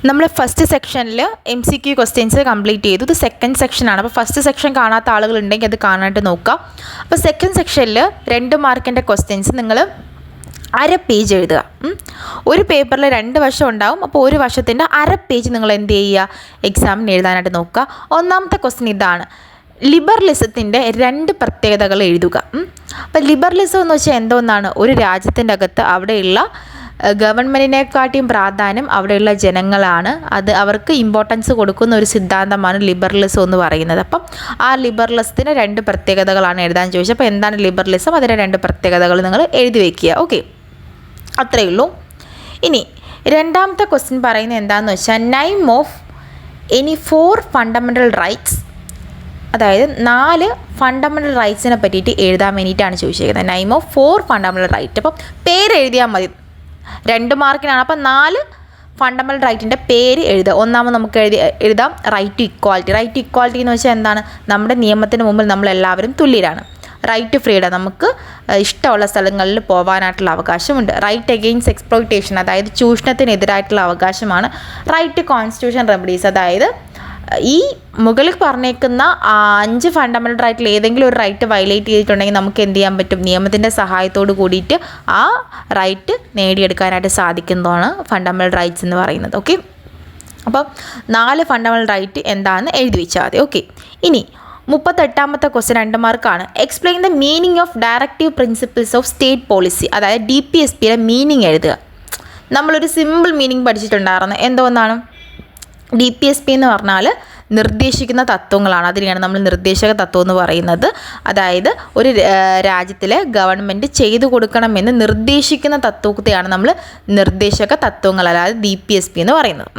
നമ്മൾ ഫസ്റ്റ് സെക്ഷനിൽ MCQ questions complete ചെയ്തു. ഇത് സെക്കൻഡ് സെക്ഷനാണ്. അപ്പോൾ ഫസ്റ്റ് സെക്ഷൻ കാണാത്ത ആളുകളുണ്ടെങ്കിൽ അത് കാണാനായിട്ട് നോക്കുക. അപ്പോൾ സെക്കൻഡ് സെക്ഷനിൽ 2 മാർക്കിൻ്റെ ക്വസ്റ്റ്യൻസ് നിങ്ങൾ അര പേജ് എഴുതുക. ഒരു പേപ്പറിൽ 2 വശം ഉണ്ടാവും. അപ്പോൾ ഒരു വശത്തിൻ്റെ അര പേജ് നിങ്ങൾ എന്ത് ചെയ്യുക, എക്സാമിന് എഴുതാനായിട്ട് നോക്കുക. ഒന്നാമത്തെ ക്വസ്റ്റ്യൻ ഇതാണ്: ലിബറലിസത്തിൻ്റെ 2 പ്രത്യേകതകൾ എഴുതുക. അപ്പോൾ ലിബറലിസം എന്ന് വെച്ചാൽ എന്തോന്നാണ്? ഒരു രാജ്യത്തിൻ്റെ അകത്ത് അവിടെയുള്ള ഗവൺമെൻറ്റിനെക്കാട്ടിയും പ്രാധാന്യം അവിടെയുള്ള ജനങ്ങളാണ്. അത് അവർക്ക് ഇമ്പോർട്ടൻസ് കൊടുക്കുന്ന ഒരു സിദ്ധാന്തമാണ് ലിബറലിസം എന്ന് പറയുന്നത്. അപ്പം ആ ലിബറലിസത്തിന് 2 പ്രത്യേകതകളാണ് എഴുതാൻ ചോദിച്ചത്. അപ്പോൾ എന്താണ് ലിബറലിസം, അതിൻ്റെ 2 പ്രത്യേകതകൾ നിങ്ങൾ എഴുതി വയ്ക്കുക. ഓക്കെ, അത്രയേ ഉള്ളൂ. ഇനി രണ്ടാമത്തെ ക്വസ്റ്റ്യൻ പറയുന്നത് എന്താണെന്ന് വെച്ചാൽ name of any 4 fundamental rights, അതായത് 4 ഫണ്ടമെൻ്റൽ റൈറ്റ്സിനെ പറ്റിയിട്ട് എഴുതാൻ വേണ്ടിയിട്ടാണ് ചോദിച്ചിരിക്കുന്നത്. Name of 4 fundamental right. അപ്പം പേര് എഴുതിയാൽ മതി, 2 മാർക്കിനാണ്. അപ്പം 4 ഫണ്ടമെൻ്റൽ റൈറ്റിൻ്റെ പേര് എഴുതുക. ഒന്നാമത് നമുക്ക് എഴുതാം right to equality. Right to equality എന്ന് വെച്ചാൽ എന്താണ്? നമ്മുടെ നിയമത്തിന് മുമ്പിൽ നമ്മളെല്ലാവരും തുല്യരാണ്. റൈറ്റ് ടു ഫ്രീഡം, നമുക്ക് ഇഷ്ടമുള്ള സ്ഥലങ്ങളിൽ പോകാനായിട്ടുള്ള അവകാശമുണ്ട്. റൈറ്റ് അഗെയിൻസ്റ്റ് എക്സ്പ്ലോയിറ്റേഷൻ, അതായത് ചൂഷണത്തിനെതിരായിട്ടുള്ള അവകാശമാണ്. റൈറ്റ് ടു കോൺസ്റ്റിറ്റ്യൂഷൻ റെമഡീസ്, അതായത് ഈ മുകളിൽ പറഞ്ഞേക്കുന്ന 5 ഫണ്ടമെൻ്റൽ റൈറ്റിൽ ഏതെങ്കിലും ഒരു റൈറ്റ് വയലേറ്റ് ചെയ്തിട്ടുണ്ടെങ്കിൽ നമുക്ക് എന്ത് ചെയ്യാൻ പറ്റും? നിയമത്തിൻ്റെ സഹായത്തോട് കൂടിയിട്ട് ആ റൈറ്റ് നേടിയെടുക്കാനായിട്ട് സാധിക്കുന്നതാണ് ഫണ്ടമെൻ്റൽ റൈറ്റ്സ് എന്ന് പറയുന്നത്. ഓക്കെ, അപ്പം 4 ഫണ്ടമെൻ്റൽ റൈറ്റ് എന്താണെന്ന് എഴുതി വെച്ചാൽ മതി. ഓക്കെ, ഇനി 38ാമത്തെ ക്വസ്റ്റ്യൻ 2 മാർക്കാണ്. Explain the meaning of directive principles of state policy, അതായത് DPSPയുടെ മീനിങ് എഴുതുക. നമ്മളൊരു സിമ്പിൾ മീനിങ് പഠിച്ചിട്ടുണ്ടായിരുന്നു. എന്തോന്നാണ്? DPSP എന്ന് പറഞ്ഞാൽ നിർദ്ദേശിക്കുന്ന തത്വങ്ങളാണ്. അതിനെയാണ് നമ്മൾ നിർദ്ദേശക തത്വം എന്ന് പറയുന്നത്. അതായത് ഒരു രാജ്യത്തിലെ ഗവൺമെൻറ് ചെയ്തു കൊടുക്കണമെന്ന് നിർദ്ദേശിക്കുന്ന തത്വത്തെയാണ് നമ്മൾ നിർദ്ദേശക തത്വങ്ങൾ, അതായത് DPSP എന്ന് പറയുന്നത്.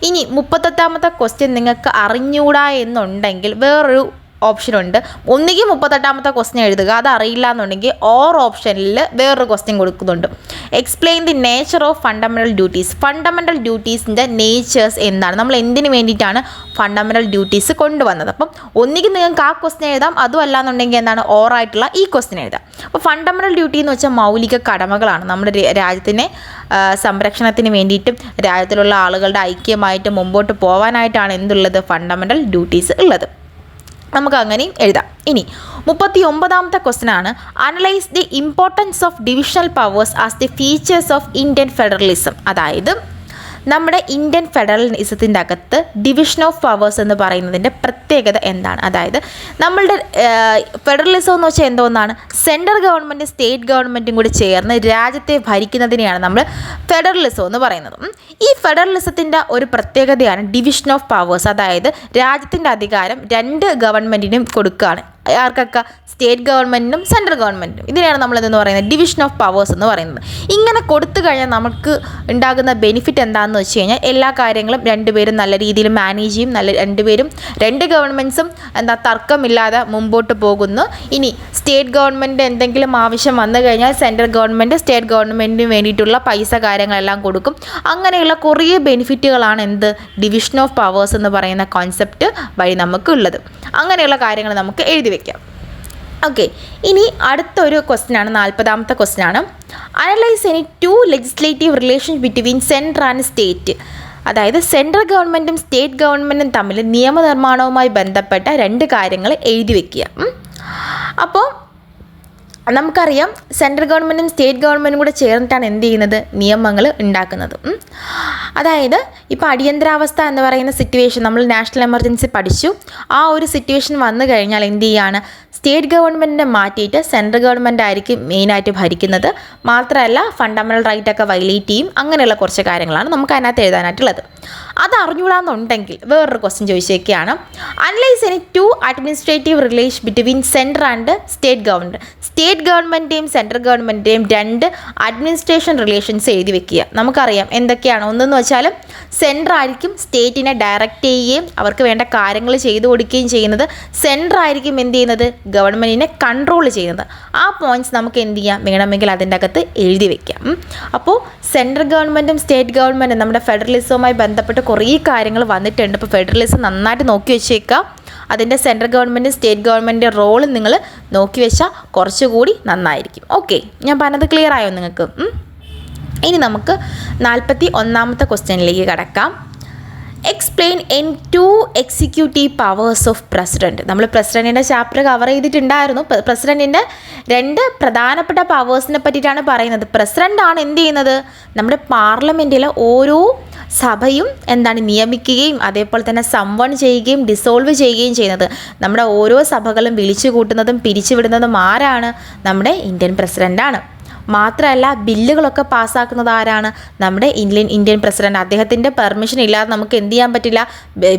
ഇനി 38ാമത്തെ ക്വസ്റ്റ്യൻ നിങ്ങൾക്ക് അറിഞ്ഞൂടാ എന്നുണ്ടെങ്കിൽ വേറൊരു ഓപ്ഷനുണ്ട്. ഒന്നുകിൽ 38ാമത്തെ ക്വസ്റ്റ്യൻ എഴുതുക, അത് അറിയില്ല എന്നുണ്ടെങ്കിൽ ഓപ്ഷനിൽ വേറൊരു ക്വസ്റ്റ്യൻ കൊടുക്കുന്നുണ്ട്. Explain the nature of fundamental duties. Fundamental ഡ്യൂട്ടീസിൻ്റെ നേച്ചേഴ്സ് എന്താണ്? നമ്മൾ എന്തിനു വേണ്ടിയിട്ടാണ് ഫണ്ടമെൻ്റൽ ഡ്യൂട്ടീസ് കൊണ്ടുവന്നത്? അപ്പം ഒന്നുകിൽ നിങ്ങൾക്ക് ആ ക്വസ്റ്റ്യൻ എഴുതാം, അതും അല്ലാന്നുണ്ടെങ്കിൽ എന്താണ് ഓറായിട്ടുള്ള ഈ ക്വസ്റ്റ്യൻ എഴുതാം. അപ്പോൾ ഫണ്ടമെൻ്റൽ ഡ്യൂട്ടി എന്ന് വെച്ചാൽ മൗലിക കടമകളാണ്. നമ്മുടെ രാജ്യത്തിനെ സംരക്ഷണത്തിന് വേണ്ടിയിട്ടും രാജ്യത്തിലുള്ള ആളുകളുടെ ഐക്യമായിട്ട് മുമ്പോട്ട് പോകാനായിട്ടാണ് എന്തുള്ളത്? ഫണ്ടമെൻ്റൽ ഡ്യൂട്ടീസ് ഉള്ളത്. നമുക്ക് അങ്ങനെയും എഴുതാം. ഇനി 39ാമത്തെ ക്വസ്റ്റ്യൻ ആണ് analyse the importance of divisional powers as the features of Indian federalism. അതായത് നമ്മുടെ ഇന്ത്യൻ ഫെഡറലിസത്തിൻ്റെ അകത്ത് ഡിവിഷൻ ഓഫ് പവേഴ്സ് എന്ന് പറയുന്നതിൻ്റെ പ്രത്യേകത എന്താണ്? അതായത് നമ്മളുടെ ഫെഡറലിസം എന്ന് വെച്ചാൽ എന്തോന്നാണ്? സെൻട്രൽ ഗവൺമെൻറ്റും സ്റ്റേറ്റ് ഗവൺമെൻറ്റും കൂടി ചേർന്ന് രാജ്യത്തെ ഭരിക്കുന്നതിനെയാണ് നമ്മൾ ഫെഡറലിസം എന്ന് പറയുന്നത്. ഈ ഫെഡറലിസത്തിൻ്റെ ഒരു പ്രത്യേകതയാണ് ഡിവിഷൻ ഓഫ് പവേഴ്സ്, അതായത് രാജ്യത്തിൻ്റെ അധികാരം 2 ഗവൺമെൻറ്റിനും കൊടുക്കുകയാണ്. ആർക്കൊക്കെ? സ്റ്റേറ്റ് ഗവൺമെൻറ്റിനും സെൻട്രൽ ഗവൺമെൻറ്റിനും. ഇതിനെയാണ് നമ്മൾ എന്തെന്ന് പറയുന്നത്? ഡിവിഷൻ ഓഫ് പവേഴ്സ് എന്ന് പറയുന്നത്. ഇങ്ങനെ കൊടുത്തു കഴിഞ്ഞാൽ നമുക്ക് ഉണ്ടാകുന്ന ബെനിഫിറ്റ് എന്താണെന്ന് വെച്ച് കഴിഞ്ഞാൽ എല്ലാ കാര്യങ്ങളും 2 പേരും നല്ല രീതിയിൽ മാനേജ് ചെയ്യും. 2 ഗവൺമെൻറ്റ്സും തർക്കമില്ലാതെ മുമ്പോട്ട് പോകുന്നു. ഇനി സ്റ്റേറ്റ് ഗവൺമെൻറ് എന്തെങ്കിലും ആവശ്യം വന്നു കഴിഞ്ഞാൽ സെൻട്രൽ ഗവൺമെൻറ് സ്റ്റേറ്റ് ഗവൺമെൻറ്റിന് വേണ്ടിയിട്ടുള്ള പൈസ കാര്യങ്ങളെല്ലാം കൊടുക്കും. അങ്ങനെയുള്ള കുറേ ബെനിഫിറ്റുകളാണ് എന്ത്? ഡിവിഷൻ ഓഫ് പവേഴ്സ് എന്ന് പറയുന്ന കോൺസെപ്റ്റ് വഴി നമുക്കുള്ളത്. അങ്ങനെയുള്ള കാര്യങ്ങൾ നമുക്ക് എഴുതി വയ്ക്കാം. ഓക്കെ, ഇനി അടുത്തൊരു ക്വസ്റ്റ്യൻ ആണ്, 40ാമത്തെ ക്വസ്റ്റ്യൻ ആണ്. Analyse any 2 legislative relation between central and state. അതായത് സെൻട്രൽ ഗവൺമെൻറ്റും സ്റ്റേറ്റ് ഗവൺമെൻറ്റും തമ്മിൽ നിയമനിർമ്മാണവുമായി ബന്ധപ്പെട്ട 2 കാര്യങ്ങൾ എഴുതി വയ്ക്കുക. അപ്പോൾ നമുക്കറിയാം സെൻട്രൽ ഗവൺമെൻറ്റും സ്റ്റേറ്റ് ഗവൺമെൻറ്റും കൂടെ ചേർന്നിട്ടാണ് എന്ത് ചെയ്യുന്നത്? നിയമങ്ങൾ ഉണ്ടാക്കുന്നത്. അതായത് ഇപ്പോൾ അടിയന്തരാവസ്ഥ എന്ന് പറയുന്ന സിറ്റുവേഷൻ, നമ്മൾ നാഷണൽ എമർജൻസി പഠിച്ചു. ആ ഒരു സിറ്റുവേഷൻ വന്നു കഴിഞ്ഞാൽ എന്ത് ചെയ്യാണ്? സ്റ്റേറ്റ് ഗവൺമെൻറ്റിനെ മാറ്റിയിട്ട് സെൻട്രൽ ഗവൺമെൻറ് ആയിരിക്കും മെയിനായിട്ട് ഭരിക്കുന്നത്. മാത്രമല്ല ഫണ്ടമെൻ്റൽ റൈറ്റൊക്കെ വയലേറ്റ് ചെയ്യും. അങ്ങനെയുള്ള കുറച്ച് കാര്യങ്ങളാണ് നമുക്ക് അതിനകത്ത് എഴുതാനായിട്ടുള്ളത്. അത് അറിഞ്ഞുകൂടാന്നുണ്ടെങ്കിൽ വേറൊരു ക്വസ്റ്റ്യൻ ചോദിച്ചേക്കാണ്. Analyse any 2 administrative relation between central and state government. State ഗവൺമെൻറ്റിൻ്റെയും സെൻട്രൽ ഗവൺമെൻറ്റിൻ്റെയും 2 അഡ്മിനിസ്ട്രേഷൻ റിലേഷൻസ് എഴുതി വെക്കുക. നമുക്കറിയാം എന്തൊക്കെയാണ്. ഒന്നെന്ന് വെച്ചാൽ സെൻട്രൽ ആയിരിക്കും സ്റ്റേറ്റിനെ ഡയറക്റ്റ് ചെയ്യുകയും അവർക്ക് വേണ്ട കാര്യങ്ങൾ ചെയ്തു കൊടുക്കുകയും ചെയ്യുന്നത്. സെൻട്രൽ ആയിരിക്കും എന്ത് ചെയ്യുന്നത്? ഗവൺമെൻറ്റിനെ കൺട്രോൾ ചെയ്യുന്നത്. ആ പോയിൻറ്റ്സ് നമുക്ക് എന്ത് ചെയ്യാം? വേണമെങ്കിൽ അതിൻ്റെ അകത്ത് എഴുതി വയ്ക്കാം. അപ്പോൾ സെൻട്രൽ ഗവൺമെൻറ്റും സ്റ്റേറ്റ് ഗവൺമെൻറ്റും നമ്മുടെ ഫെഡറലിസവുമായി ബന്ധപ്പെട്ട് കുറേ കാര്യങ്ങൾ വന്നിട്ടുണ്ട്. ഇപ്പോൾ ഫെഡറലിസം നന്നായിട്ട് നോക്കി വെച്ചേക്കാം. അതിൻ്റെ സെൻട്രൽ ഗവൺമെൻറ്റും സ്റ്റേറ്റ് ഗവൺമെൻറ്റിൻ്റെ റോള് നിങ്ങൾ നോക്കി വെച്ചാൽ കുറച്ചുകൂടി നന്നായിരിക്കും. ഓക്കെ, ഞാൻ പറഞ്ഞത് ക്ലിയർ ആയോ നിങ്ങൾക്ക്? ഇനി നമുക്ക് 41ാമത്തെ ക്വസ്റ്റ്യനിലേക്ക് കടക്കാം. Explain an two executive powers of president. നമ്മൾ പ്രസിഡൻറ്റിൻ്റെ ചാപ്റ്റർ കവർ ചെയ്തിട്ടുണ്ടായിരുന്നു. പ്രസിഡൻറ്റിൻ്റെ 2 പ്രധാനപ്പെട്ട പവേഴ്സിനെ പറ്റിയിട്ടാണ് പറയുന്നത്. പ്രസിഡൻ്റാണ് എന്ത് ചെയ്യുന്നത്, നമ്മുടെ പാർലമെൻറ്റിലെ ഓരോ സഭയും നിയമിക്കുകയും അതേപോലെ തന്നെ സംവൺ ചെയ്യുകയും ഡിസോൾവ് ചെയ്യുകയും ചെയ്യുന്നത്. നമ്മുടെ ഓരോ സഭകളും വിളിച്ചു കൂട്ടുന്നതും പിരിച്ചുവിടുന്നതും ആരാണ്, നമ്മുടെ ഇന്ത്യൻ പ്രസിഡൻ്റാണ്. മാത്രമല്ല ബില്ലുകളൊക്കെ പാസ്സാക്കുന്നത് ആരാണ്, നമ്മുടെ ഇന്ത്യൻ പ്രസിഡന്റ്. അദ്ദേഹത്തിൻ്റെ പെർമിഷൻ ഇല്ലാതെ നമുക്ക് എന്ത് ചെയ്യാൻ പറ്റില്ല,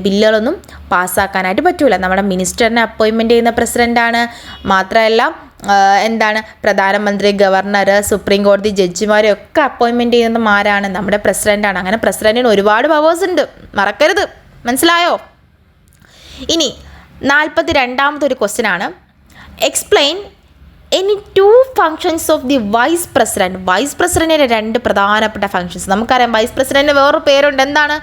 ബില്ലുകളൊന്നും പാസ്സാക്കാനായിട്ട് പറ്റില്ല. നമ്മുടെ മിനിസ്റ്ററിനെ അപ്പോയിൻമെൻറ്റ് ചെയ്യുന്ന പ്രസിഡൻ്റാണ്. മാത്രമല്ല പ്രധാനമന്ത്രി, ഗവർണർ, സുപ്രീം കോടതി ജഡ്ജിമാരെ ഒക്കെ അപ്പോയിൻമെൻറ്റ് ചെയ്യുന്നതും ആരാണ്, നമ്മുടെ പ്രസിഡൻ്റാണ്. അങ്ങനെ പ്രസിഡൻറ്റിന് ഒരുപാട് പവേഴ്സ് ഉണ്ട്, മറക്കരുത്. മനസ്സിലായോ? ഇനി 42ാമത്തെ ഒരു ക്വസ്റ്റ്യൻ ആണ്. Explain any 2 functions of the vice president. Vice പ്രസിഡൻറ്റിൻ്റെ 2 പ്രധാനപ്പെട്ട ഫങ്ഷൻസ്. നമുക്കറിയാം വൈസ് പ്രസിഡൻറ്റിന് വേറൊരു പേരുണ്ട്. എന്താണ്?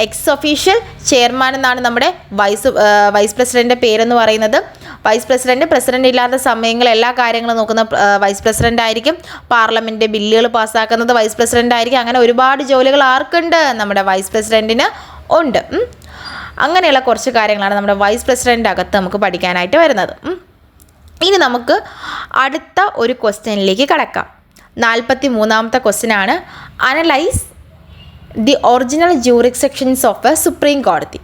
എക്സ് ഒഫീഷ്യൽ ചെയർമാൻ എന്നാണ് നമ്മുടെ വൈസ് പ്രസിഡൻറ്റിൻ്റെ പേരെന്ന് പറയുന്നത്. വൈസ് പ്രസിഡൻറ്റ് ഇല്ലാത്ത സമയങ്ങളിൽ എല്ലാ കാര്യങ്ങളും നോക്കുന്ന വൈസ് പ്രസിഡൻ്റ് ആയിരിക്കും. പാർലമെൻറ്റ് ബില്ലുകൾ പാസ്സാക്കുന്നത് വൈസ് പ്രസിഡൻ്റ് ആയിരിക്കും. അങ്ങനെ ഒരുപാട് ജോലികൾ ആർക്കുണ്ട്, നമ്മുടെ വൈസ് പ്രസിഡൻറ്റിന് ഉണ്ട്. അങ്ങനെയുള്ള കുറച്ച് കാര്യങ്ങളാണ് നമ്മുടെ വൈസ് പ്രസിഡൻ്റ് അകത്ത് നമുക്ക് പഠിക്കാനായിട്ട് വരുന്നത്. ഇനി നമുക്ക് അടുത്ത ഒരു ക്വസ്റ്റ്യനിലേക്ക് കടക്കാം. 43ാമത്തെ ക്വസ്റ്റ്യൻ ആണ്. Analyse the original jurisdictions of supreme കോടതി.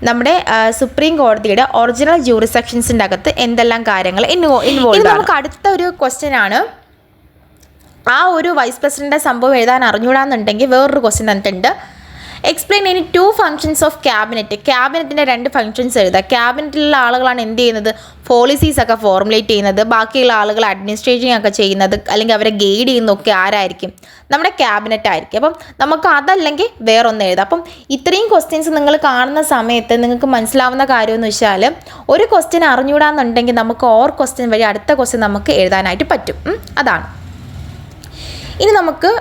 നമ്മുടെ സുപ്രീം കോടതിയുടെ ഒറിജിനൽ ജൂറിസ്ഡിക്ഷൻസിൻ്റെ അകത്ത് എന്തെല്ലാം കാര്യങ്ങൾ ഇൻവോൾവ്. നമുക്ക് അടുത്ത ഒരു ക്വസ്റ്റ്യൻ ആണ്. ആ ഒരു വൈസ് പ്രസിഡൻ്റെ സംഭവം എഴുതാൻ അറിഞ്ഞൂടാന്നുണ്ടെങ്കിൽ വേറൊരു ക്വസ്റ്റ്യൻ തന്നിട്ടുണ്ട്. Explain any 2 functions of cabinet. ക്യാബിനറ്റിൻ്റെ 2 ഫങ്ഷൻസ് എഴുതുക. ക്യാബിനറ്റിലുള്ള ആളുകളാണ് എന്ത് ചെയ്യുന്നത്, പോളിസീസൊക്കെ ഫോർമുലേറ്റ് ചെയ്യുന്നത്. ബാക്കിയുള്ള ആളുകൾ അഡ്മിനിസ്ട്രേറ്റിംഗ് ഒക്കെ ചെയ്യുന്നത് അല്ലെങ്കിൽ അവരെ ഗൈഡ് ചെയ്യുന്നതൊക്കെ ആരായിരിക്കും, നമ്മുടെ ക്യാബിനറ്റ് ആയിരിക്കും. അപ്പം നമുക്ക് അതല്ലെങ്കിൽ വേറൊന്ന് എഴുതാം. അപ്പം ഇത്രയും ക്വസ്റ്റ്യൻസ് നിങ്ങൾ കാണുന്ന സമയത്ത് നിങ്ങൾക്ക് മനസ്സിലാവുന്ന കാര്യമെന്ന് വെച്ചാൽ, ഒരു ക്വസ്റ്റ്യൻ അറിഞ്ഞൂടാന്നുണ്ടെങ്കിൽ നമുക്ക് ഓർ ക്വസ്റ്റ്യൻ വഴി അടുത്ത ക്വസ്റ്റ്യൻ നമുക്ക് എഴുതാനായിട്ട് പറ്റും. അതാണ്. ഇനി നമുക്ക്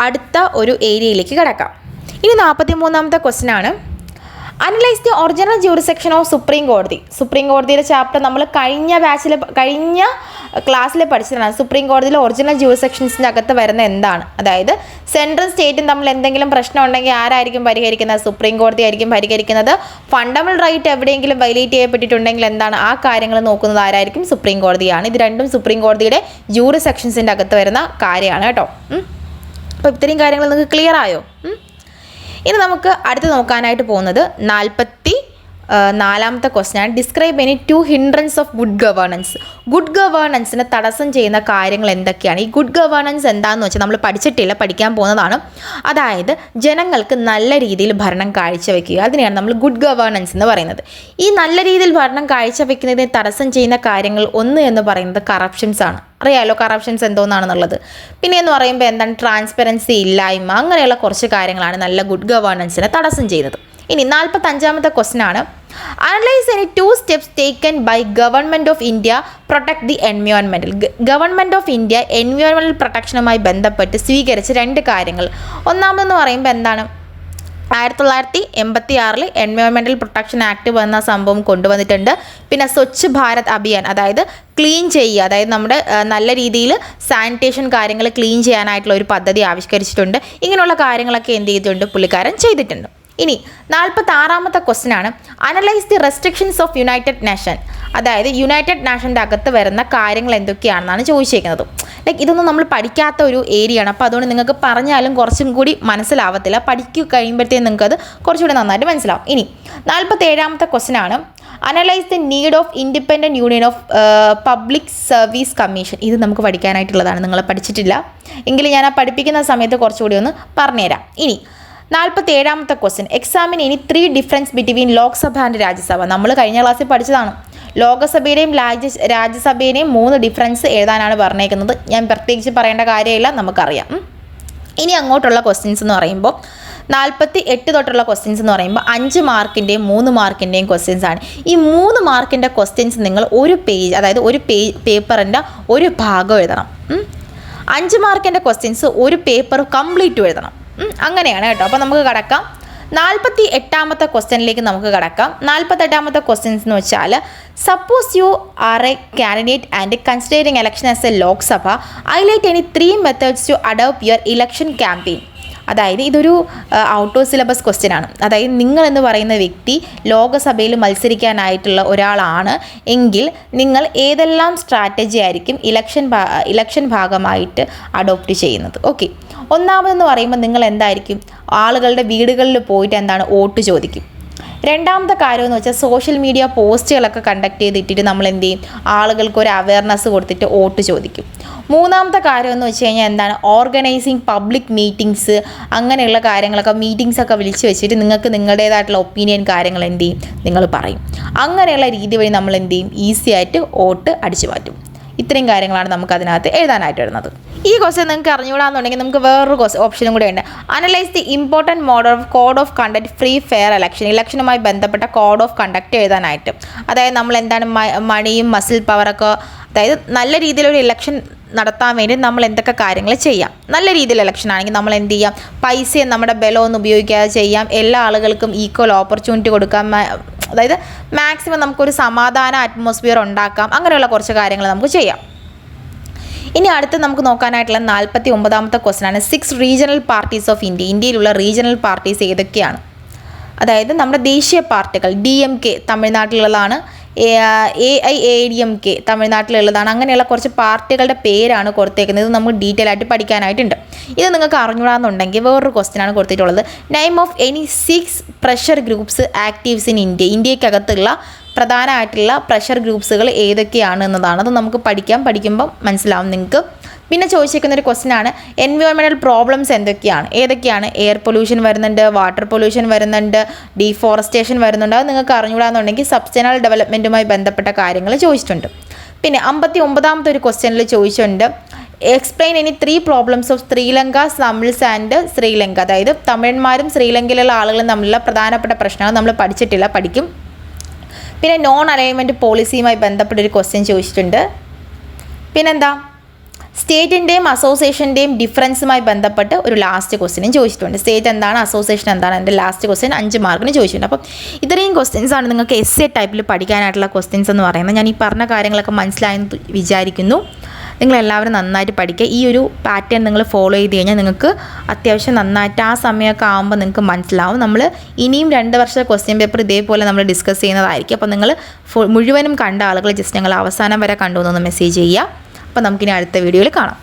അടുത്ത ഒരു ഏരിയയിലേക്ക് കിടക്കാം. ഇനി 43ാമത്തെ ക്വസ്റ്റ്യൻ ആണ്. Analyse the original jurisdiction of supreme കോടതി. സുപ്രീം കോടതിയുടെ ചാപ്റ്റർ നമ്മൾ കഴിഞ്ഞ ക്ലാസ്സിൽ പഠിച്ചതാണ്. സുപ്രീം കോടതിയിലെ ഒറിജിനൽ ജൂറിസ്ഡിക്ഷൻസിൻ്റെ അകത്ത് വരുന്ന എന്താണ്, അതായത് സെൻട്രൽ സ്റ്റേറ്റും തമ്മിൽ എന്തെങ്കിലും പ്രശ്നം ഉണ്ടെങ്കിൽ ആരായിരിക്കും പരിഹരിക്കുന്നത്, സുപ്രീം കോടതി ആയിരിക്കും പരിഹരിക്കുന്നത്. ഫണ്ടമെന്റൽ റൈറ്റ് എവിടെയെങ്കിലും വയലേറ്റ് ചെയ്യപ്പെട്ടിട്ടുണ്ടെങ്കിൽ ആ കാര്യങ്ങൾ നോക്കുന്നത് ആരായിരിക്കും, സുപ്രീം കോടതിയാണ്. ഇത് രണ്ടും സുപ്രീം കോടതിയുടെ ജൂറിസ്ഡിക്ഷൻസിൻ്റെ അകത്ത് വരുന്ന കാര്യമാണ് കേട്ടോ. അപ്പോൾ ഇത്രയും കാര്യങ്ങൾ നിങ്ങൾക്ക് ക്ലിയർ ആയോ? ഇനി നമുക്ക് അടുത്ത് നോക്കാനായിട്ട് പോകുന്നത് 44ാമത്തെ ക്വസ്റ്റ്യൻ ആണ്. Describe any 2 hindrances of good governance. Good ഗവേണൻസിനെ തടസ്സം ചെയ്യുന്ന കാര്യങ്ങൾ എന്തൊക്കെയാണ്? ഈ ഗുഡ് ഗവേണൻസ് എന്താണെന്ന് വെച്ചാൽ നമ്മൾ പഠിക്കാൻ പോകുന്നതാണ്. അതായത് ജനങ്ങൾക്ക് നല്ല രീതിയിൽ ഭരണം കാഴ്ചവെക്കുക, അതിനെയാണ് നമ്മൾ ഗുഡ് ഗവേണൻസ് എന്ന് പറയുന്നത്. ഈ നല്ല രീതിയിൽ ഭരണം കാഴ്ചവെക്കുന്നതിനെ തടസ്സം ചെയ്യുന്ന കാര്യങ്ങൾ ഒന്ന് എന്ന് പറയുന്നത് കറപ്ഷൻസ് ആണ്. അറിയാമല്ലോ കറപ്ഷൻസ് എന്തോന്നാണെന്നുള്ളത്. പിന്നെ എന്ന് പറയുമ്പോൾ ട്രാൻസ്പെറൻസി ഇല്ലായ്മ, അങ്ങനെയുള്ള കുറച്ച് കാര്യങ്ങളാണ് നല്ല ഗുഡ് ഗവേണൻസിനെ തടസ്സം ചെയ്യുന്നത്. ഇനി 45ാമത്തെ ക്വസ്റ്റ്യൻ ആണ്. Analyse any 2 steps taken by government of India protect the environmental. Government of India environmental പ്രൊട്ടക്ഷനുമായി ബന്ധപ്പെട്ട് സ്വീകരിച്ച 2 കാര്യങ്ങൾ. ഒന്നാമതെന്ന് പറയുമ്പോൾ 1986 എൻവയോൺമെൻറ്റൽ പ്രൊട്ടക്ഷൻ ആക്ട് എന്ന സംഭവം കൊണ്ടുവന്നിട്ടുണ്ട്. പിന്നെ സ്വച്ഛ് ഭാരത് അഭിയാൻ, അതായത് ക്ലീൻ ചെയ്യുക, അതായത് നമ്മുടെ നല്ല രീതിയിൽ സാനിറ്റേഷൻ കാര്യങ്ങൾ ക്ലീൻ ചെയ്യാനായിട്ടുള്ള ഒരു പദ്ധതി ആവിഷ്കരിച്ചിട്ടുണ്ട്. ഇങ്ങനെയുള്ള കാര്യങ്ങളൊക്കെ എന്ത് ചെയ്തിട്ടുണ്ട്, പുള്ളിക്കാരൻ ചെയ്തിട്ടുണ്ട്. ഇനി 46ാമത്തെ ക്വസ്റ്റ്യൻ ആണ്. Analyse the restrictions of United nation. അതായത് യുണൈറ്റഡ് നേഷൻ്റെ അകത്ത് വരുന്ന കാര്യങ്ങൾ എന്തൊക്കെയാണെന്നാണ് ചോദിച്ചിരിക്കുന്നത്. ഇതൊന്നും നമ്മൾ പഠിക്കാത്ത ഒരു ഏരിയ ആണ്. അപ്പോൾ അതുകൊണ്ട് നിങ്ങൾക്ക് പറഞ്ഞാലും കുറച്ചും കൂടി മനസ്സിലാവത്തില്ല. കഴിയുമ്പോഴത്തേക്കും നിങ്ങൾക്കത് കുറച്ചുകൂടി നന്നായിട്ട് മനസ്സിലാവും. ഇനി 47ാമത്തെ ക്വസ്റ്റ്യൻ ആണ്. Analyse the need of independent union of public service commission. ഇത് നമുക്ക് പഠിക്കാനായിട്ടുള്ളതാണ്, നിങ്ങൾ പഠിച്ചിട്ടില്ല എങ്കിൽ ഞാൻ പഠിപ്പിക്കുന്ന സമയത്ത് കുറച്ചുകൂടി ഒന്ന് പറഞ്ഞുതരാം. ഇനി 47ാമത്തെ ക്വസ്റ്റ്യൻ. എക്സാമിൻ ഇനി 3 difference between Lok Sabha and Rajya Sabha. നമ്മൾ കഴിഞ്ഞ ക്ലാസ്സിൽ പഠിച്ചതാണ്. ലോകസഭയുടെയും രാജ്യസഭയുടെയും 3 ഡിഫറൻസ് എഴുതാനാണ് പറഞ്ഞേക്കുന്നത്. ഞാൻ പ്രത്യേകിച്ച് പറയേണ്ട കാര്യമില്ല, നമുക്കറിയാം. ഇനി അങ്ങോട്ടുള്ള ക്വസ്റ്റ്യൻസ് എന്ന് പറയുമ്പോൾ 48 തൊട്ടുള്ള ക്വസ്റ്റ്യൻസ് എന്ന് പറയുമ്പോൾ 5 മാർക്കിൻ്റെയും 3 മാർക്കിൻ്റെയും ക്വസ്റ്റ്യൻസ് ആണ്. ഈ 3 മാർക്കിൻ്റെ ക്വസ്റ്റ്യൻസ് നിങ്ങൾ ഒരു പേജ്, അതായത് ഒരു പേപ്പറിൻ്റെ ഒരു ഭാഗം എഴുതണം. 5 മാർക്കിൻ്റെ ക്വസ്റ്റ്യൻസ് ഒരു പേപ്പർ കംപ്ലീറ്റ് എഴുതണം. അങ്ങനെയാണ് കേട്ടോ. അപ്പോൾ നമുക്ക് കടക്കാം 48ാമത്തെ ക്വസ്റ്റ്യനിലേക്ക് നമുക്ക് കടക്കാം. 48ാമത്തെ ക്വസ്റ്റ്യൻസ് എന്ന് വെച്ചാൽ, suppose you are a candidate and considering election as a Lok Sabha, highlight any 3 methods to adopt your election campaign. അതായത് ഇതൊരു ഔട്ട് ഓഫ് സിലബസ് ക്വസ്റ്റ്യൻ ആണ്. അതായത് നിങ്ങൾ എന്ന് പറയുന്ന വ്യക്തി ലോകസഭയിൽ മത്സരിക്കാനായിട്ടുള്ള ഒരാളാണ് എങ്കിൽ നിങ്ങൾ ഏതെല്ലാം സ്ട്രാറ്റജി ആയിരിക്കും ഇലക്ഷൻ ഭാഗമായിട്ട് അഡോപ്റ്റ് ചെയ്യുന്നത്. ഓക്കെ, ഒന്നാമതെന്ന് പറയുമ്പോൾ നിങ്ങൾ എന്തായിരിക്കും, ആളുകളുടെ വീടുകളിൽ പോയിട്ട് എന്താണ് വോട്ട് ചോദിക്കും. രണ്ടാമത്തെ കാര്യം എന്ന് വെച്ചാൽ സോഷ്യൽ മീഡിയ പോസ്റ്റുകളൊക്കെ കണ്ടക്ട് ചെയ്തിട്ടിട്ട് നമ്മൾ എന്ത് ചെയ്യും, ആളുകൾക്ക് ഒരു അവയർനെസ് കൊടുത്തിട്ട് വോട്ട് ചോദിക്കും. മൂന്നാമത്തെ കാര്യം എന്ന് വെച്ച് കഴിഞ്ഞാൽ എന്താണ്, ഓർഗനൈസിങ് പബ്ലിക് മീറ്റിങ്സ്, അങ്ങനെയുള്ള കാര്യങ്ങളൊക്കെ മീറ്റിങ്സൊക്കെ വിളിച്ച് വെച്ചിട്ട് നിങ്ങൾക്ക് നിങ്ങളുടേതായിട്ടുള്ള ഒപ്പീനിയൻ കാര്യങ്ങൾ എന്ത് ചെയ്യും, നിങ്ങൾ പറയും. അങ്ങനെയുള്ള രീതി വഴി നമ്മൾ എന്ത് ചെയ്യും, ഈസി ആയിട്ട് വോട്ട് അടിച്ചു മാറ്റും. ഇത്രയും കാര്യങ്ങളാണ് നമുക്ക് അതിനകത്ത് എഴുതാനായിട്ട് വരുന്നത്. ഈ ക്വസ്റ്റ്യൻ നിങ്ങൾക്ക് അറിഞ്ഞുകൂടാന്നുണ്ടെങ്കിൽ നമുക്ക് വേറൊരു ഓപ്ഷനും കൂടെ ഉണ്ട്. Analyse the important mode of code of conduct free fair ഇലക്ഷനുമായി ബന്ധപ്പെട്ട കോഡ് ഓഫ് കണ്ടക്ട് എഴുതാനായിട്ട്. അതായത് നമ്മൾ എന്താണ് മണിയും മസിൽ പവറൊക്കെ, അതായത് നല്ല രീതിയിലൊരു ഇലക്ഷൻ നടത്താൻ വേണ്ടി നമ്മൾ എന്തൊക്കെ കാര്യങ്ങൾ ചെയ്യാം. നല്ല രീതിയിൽ ഇലക്ഷൻ ആണെങ്കിൽ നമ്മൾ എന്ത് ചെയ്യാം, പൈസയും നമ്മുടെ ബലമൊന്നും ഉപയോഗിക്കാതെ ചെയ്യാം. എല്ലാ ആളുകൾക്കും ഈക്വൽ ഓപ്പർച്യൂണിറ്റി കൊടുക്കാം. അതായത് മാക്സിമം നമുക്കൊരു സമാധാന അറ്റ്മോസ്ഫിയർ ഉണ്ടാക്കാം. അങ്ങനെയുള്ള കുറച്ച് കാര്യങ്ങൾ നമുക്ക് ചെയ്യാം. ഇനി അടുത്ത് നമുക്ക് നോക്കാനായിട്ടുള്ള 49ാമത്തെ ക്വസ്റ്റ്യൻ ആണ് 6 റീജിയണൽ പാർട്ടീസ് ഓഫ് ഇന്ത്യ. ഇന്ത്യയിലുള്ള റീജിയണൽ പാർട്ടീസ് ഏതൊക്കെയാണ്? അതായത് നമ്മുടെ ദേശീയ പാർട്ടികൾ DMK തമിഴ്നാട്ടിലുള്ളതാണ്, AIADMK തമിഴ്നാട്ടിലുള്ളതാണ്. അങ്ങനെയുള്ള കുറച്ച് പാർട്ടികളുടെ പേരാണ് കൊടുത്തേക്കുന്നത്. ഇത് നമുക്ക് ഡീറ്റെയിൽ ആയിട്ട് പഠിക്കാനായിട്ടുണ്ട്. ഇത് നിങ്ങൾക്ക് അറിഞ്ഞുകൂടാന്നുണ്ടെങ്കിൽ വേറൊരു ക്വസ്റ്റ്യൻ ആണ് കൊടുത്തിട്ടുള്ളത്. Name of any 6 pressure groups actives in India. ഇന്ത്യക്കകത്തുള്ള പ്രധാനമായിട്ടുള്ള പ്രഷർ ഗ്രൂപ്പ്സുകൾ ഏതൊക്കെയാണ് എന്നതാണ്. അത് നമുക്ക് പഠിക്കുമ്പോൾ മനസ്സിലാവും നിങ്ങൾക്ക്. പിന്നെ ചോദിച്ചിരിക്കുന്ന ഒരു ക്വസ്റ്റ്യൻ ആണ് എൻവയോൺമെൻറ്റൽ പ്രോബ്ലംസ് ഏതൊക്കെയാണ് എയർ പൊല്യൂഷൻ വരുന്നുണ്ട്, വാട്ടർ പൊല്യൂഷൻ വരുന്നുണ്ട്, ഡീഫോറസ്റ്റേഷൻ വരുന്നുണ്ട്. അത് നിങ്ങൾക്ക് അറിഞ്ഞുകൂടാന്നുണ്ടെങ്കിൽ സബ്സ്റ്റനൽ ഡെവലപ്മെൻറ്റുമായി ബന്ധപ്പെട്ട കാര്യങ്ങൾ ചോദിച്ചിട്ടുണ്ട്. പിന്നെ 59ാമത്തെ ഒരു ക്വസ്റ്റ്യനിൽ ചോദിച്ചിട്ടുണ്ട് explain any 3 problems of Sri Lanka, Tamils and Sri Lanka. അതായത് തമിഴന്മാരും ശ്രീലങ്കയിലുള്ള ആളുകളും തമ്മിലുള്ള പ്രധാനപ്പെട്ട പ്രശ്നങ്ങൾ നമ്മൾ പഠിക്കും. പിന്നെ നോൺ അലൈൻമെൻറ്റ് പോളിസിയുമായി ബന്ധപ്പെട്ടൊരു ക്വസ്റ്റ്യൻ ചോദിച്ചിട്ടുണ്ട്. പിന്നെന്താ, സ്റ്റേറ്റിൻ്റെയും അസോസിയേഷൻ്റെയും ഡിഫറൻസുമായി ബന്ധപ്പെട്ട് ഒരു ലാസ്റ്റ് ക്വസ്റ്റ്യനും ചോദിച്ചിട്ടുണ്ട്. സ്റ്റേറ്റ് എന്താണ്, അസോസിയേഷൻ എന്താണ്, എൻ്റെ ലാസ്റ്റ് ക്വസ്റ്റ്യൻ 5 മാർക്കിന് ചോദിച്ചിട്ടുണ്ട്. അപ്പം ഇത്രയും ക്വസ്റ്റ്യൻസാണ് നിങ്ങൾക്ക് എസ്സേ ടൈപ്പിൽ പഠിക്കാനായിട്ടുള്ള ക്വസ്റ്റ്യൻസ് എന്ന് പറയുന്നത്. ഞാൻ ഈ പറഞ്ഞ കാര്യങ്ങളൊക്കെ മനസ്സിലായെന്ന് വിചാരിക്കുന്നു. നിങ്ങളെല്ലാവരും നന്നായിട്ട് പഠിക്കുക. ഈ ഒരു പാറ്റേൺ നിങ്ങൾ ഫോളോ ചെയ്ത് കഴിഞ്ഞാൽ നിങ്ങൾക്ക് അത്യാവശ്യം നന്നായിട്ട് ആ സമയമൊക്കെ ആകുമ്പോൾ നിങ്ങൾക്ക് മനസ്സിലാവും. നമ്മൾ ഇനിയും 2 വർഷത്തെ ക്വസ്റ്റ്യൻ പേപ്പർ ഇതേപോലെ നമ്മൾ ഡിസ്കസ് ചെയ്യുന്നതായിരിക്കും. അപ്പോൾ നിങ്ങൾ മുഴുവനും കണ്ട ആളുകൾ ജസ്റ്റ് ഞങ്ങൾ അവസാനം വരെ കണ്ടു എന്നൊന്ന് മെസ്സേജ് ചെയ്യുക. അപ്പോൾ നമുക്കിനി അടുത്ത വീഡിയോയിൽ കാണാം.